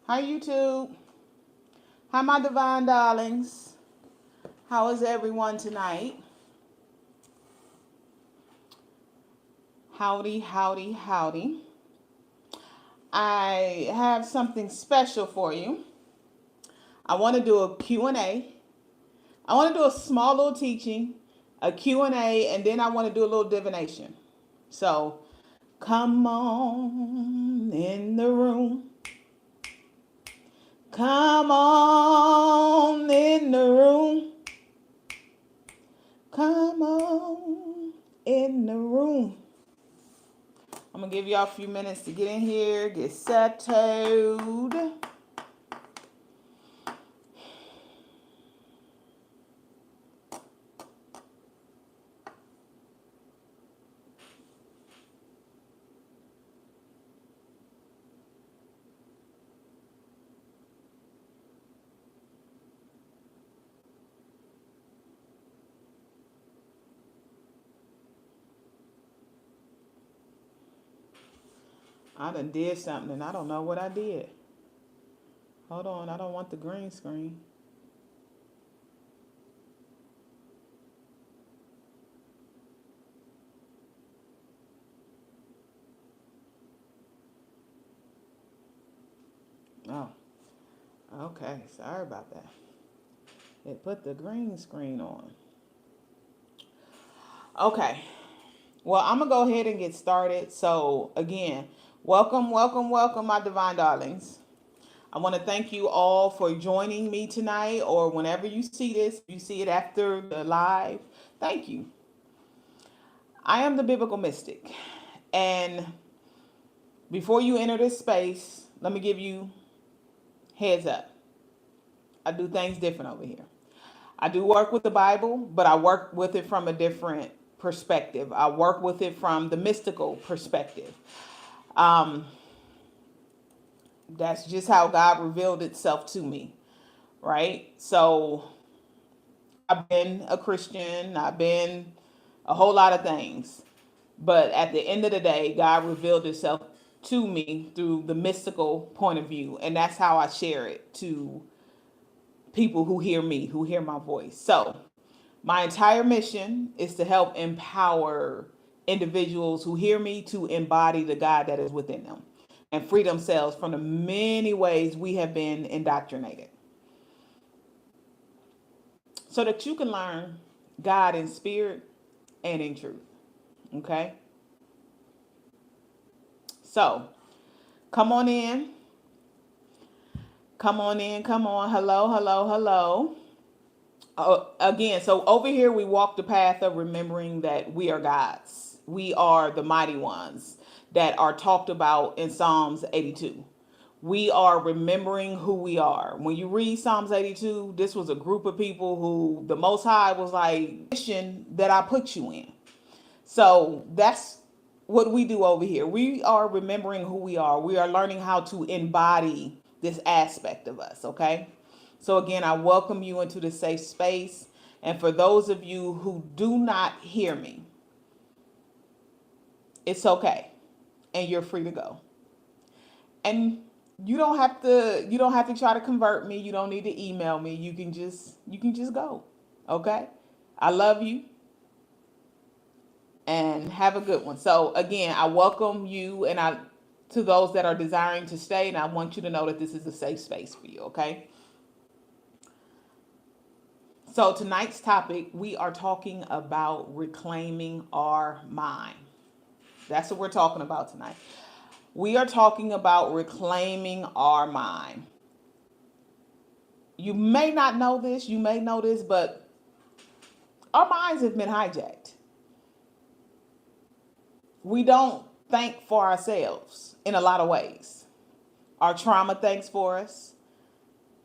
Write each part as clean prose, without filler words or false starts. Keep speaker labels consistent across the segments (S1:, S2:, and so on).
S1: Hi, YouTube. Hi, my divine darlings. How is everyone tonight? Howdy, howdy, howdy. I have something special for you. I want to do a Q&A. I want to do a small little teaching, a Q&A, and then I want to do a little divination. So, come on in the room. Come on in the room. Come on in the room. I'm gonna give y'all a few minutes to get in here, get settled. I done did something and I don't know what I did. Hold on, I don't want the green screen. Oh, okay, sorry about that. It put the green screen on. Okay, well, I'm gonna go ahead and get started. So, again, welcome, my divine darlings. I want to thank you all for joining me tonight, or whenever you see this, you see it after the live. Thank you. I am the biblical mystic. And before you enter this space, let me give you heads up. I do things different over here. I do work with the Bible, but I work with it from a different perspective. I work with it from the mystical perspective. Um, that's just how God revealed itself to me, right? So I've been a Christian, I've been a whole lot of things. But at the end of the day, God revealed himself to me through the mystical point of view. And that's how I share it to people who hear me, who hear my voice. So, my entire mission is to help empower individuals who hear me to embody the God that is within them and free themselves from the many ways we have been indoctrinated so that you can learn God in spirit and in truth. Okay? So, come on in. Come on in. Come on. Hello, hello, hello. Again, so over here we walk the path of remembering that we are gods. We are the mighty ones that are talked about in Psalms 82. We are remembering who we are. When you read Psalms 82, this was a group of people who the Most High was like, mission that I put you in. So that's what we do over here. We are remembering who we are. We are learning how to embody this aspect of us, okay? So again, I welcome you into the safe space. And for those of you who do not hear me, it's okay. And you're free to go. And you don't have to try to convert me. You don't need to email me. You can just go. Okay? I love you and have a good one. So again, I welcome you and I to those that are desiring to stay, and I want you to know that this is a safe space for you, okay? So tonight's topic, we are talking about reclaiming our mind. That's what we're talking about tonight. We are talking about reclaiming our mind. You may not know this, you may know this, but our minds have been hijacked. We don't think for ourselves in a lot of ways. Our trauma thinks for us,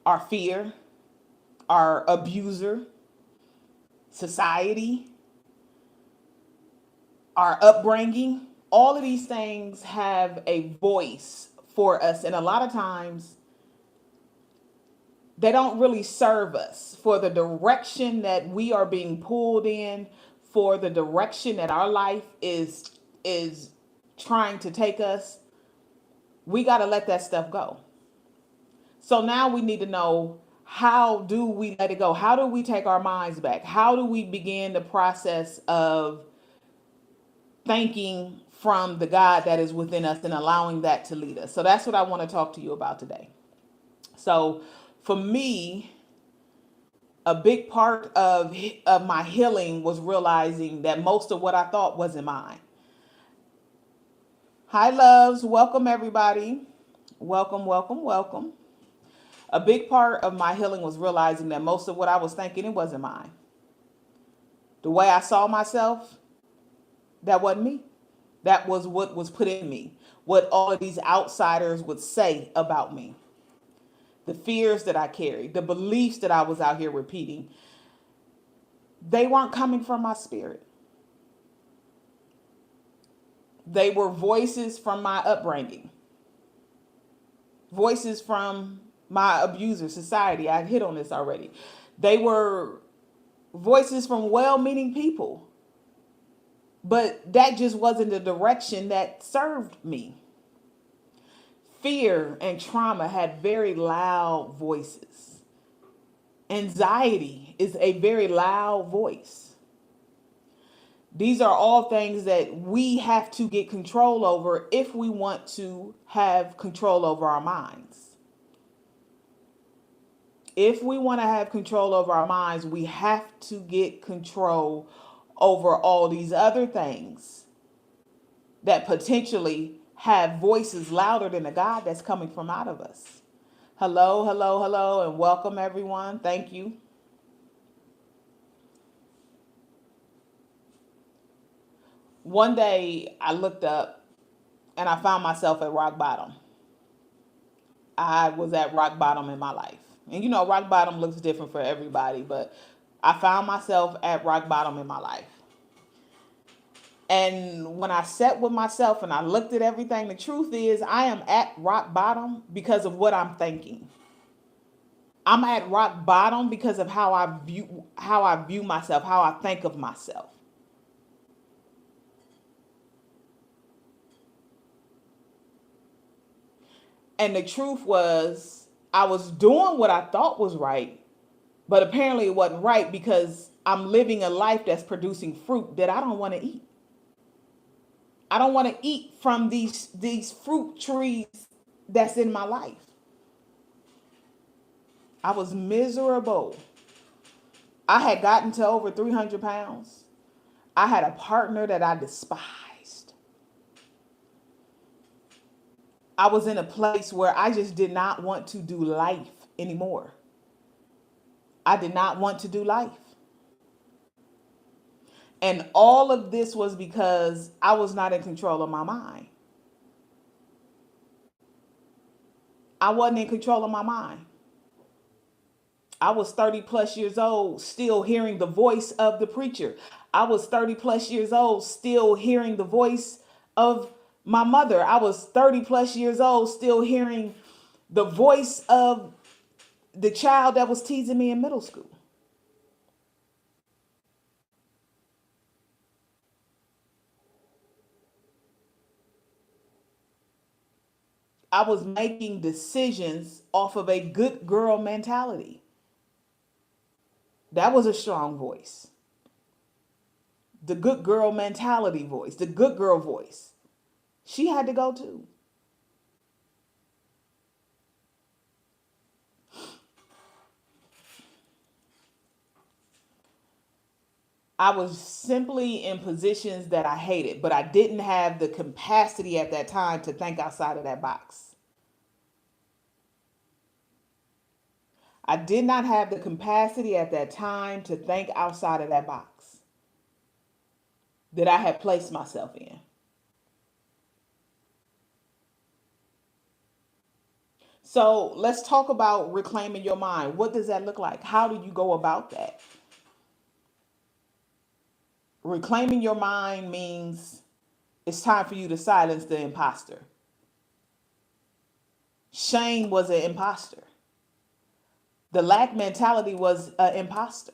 S1: our fear, our abuser, society, our upbringing. All of these things have a voice for us. And a lot of times they don't really serve us for the direction that we are being pulled in, for the direction that our life is trying to take us. We got to let that stuff go. So now we need to know, how do we let it go? How do we take our minds back? How do we begin the process of thanking from the God that is within us and allowing that to lead us? So that's what I want to talk to you about today. So for me, a big part of my healing was realizing that most of what I thought wasn't mine. Hi, loves. Welcome, everybody. Welcome, welcome, welcome. A big part of my healing was realizing that most of what I was thinking, it wasn't mine. The way I saw myself, that wasn't me. That was what was put in me, what all of these outsiders would say about me, the fears that I carried, the beliefs that I was out here repeating. They weren't coming from my spirit. They were voices from my upbringing, voices from my abuser, society. I hit on this already. They were voices from well-meaning people, but that just wasn't the direction that served me. Fear and trauma had very loud voices. Anxiety is a very loud voice. These are all things that we have to get control over if we want to have control over our minds. If we want to have control over our minds, we have to get control over all these other things that potentially have voices louder than the God that's coming from out of us. Hello, hello, hello, and welcome everyone. Thank you. One day I looked up and I found myself at rock bottom. I was at rock bottom in my life. And you know, rock bottom looks different for everybody, but I found myself at rock bottom in my life. And when I sat with myself and I looked at everything, the truth is I am at rock bottom because of what I'm thinking. I'm at rock bottom because of how I view myself, how I think of myself. And the truth was I was doing what I thought was right, but apparently it wasn't right because I'm living a life that's producing fruit that I don't want to eat. I don't want to eat from these fruit trees that's in my life. I was miserable. I had gotten to over 300 pounds. I had a partner that I despised. I was in a place where I just did not want to do life anymore. I did not want to do life. And all of this was because I was not in control of my mind. I wasn't in control of my mind. I was 30 plus years old, still hearing the voice of the preacher. I was 30 plus years old, still hearing the voice of my mother. I was 30 plus years old, still hearing the voice of the child that was teasing me in middle school. I was making decisions off of a good girl mentality. That was a strong voice. The good girl mentality voice, the good girl voice. She had to go too. I was simply in positions that I hated, but I didn't have the capacity at that time to think outside of that box. I did not have the capacity at that time to think outside of that box that I had placed myself in. So let's talk about reclaiming your mind. What does that look like? How do you go about that? Reclaiming your mind means it's time for you to silence the imposter. Shane was an imposter. The lack mentality was an imposter.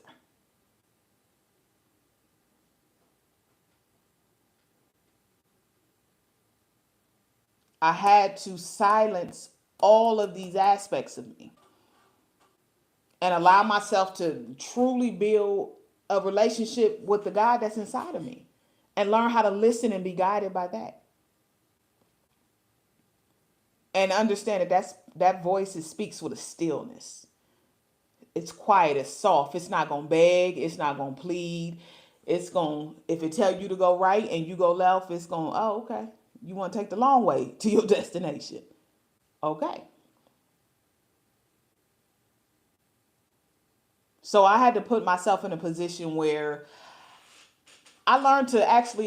S1: I had to silence all of these aspects of me and allow myself to truly build a relationship with the God that's inside of me and learn how to listen and be guided by that. And understand that that voice speaks with a stillness. It's quiet, it's soft. It's not gonna beg, it's not gonna plead. It's gonna, if it tell you to go right and you go left, it's gonna, oh, okay. You wanna take the long way to your destination. Okay. So I had to put myself in a position where I learned to actually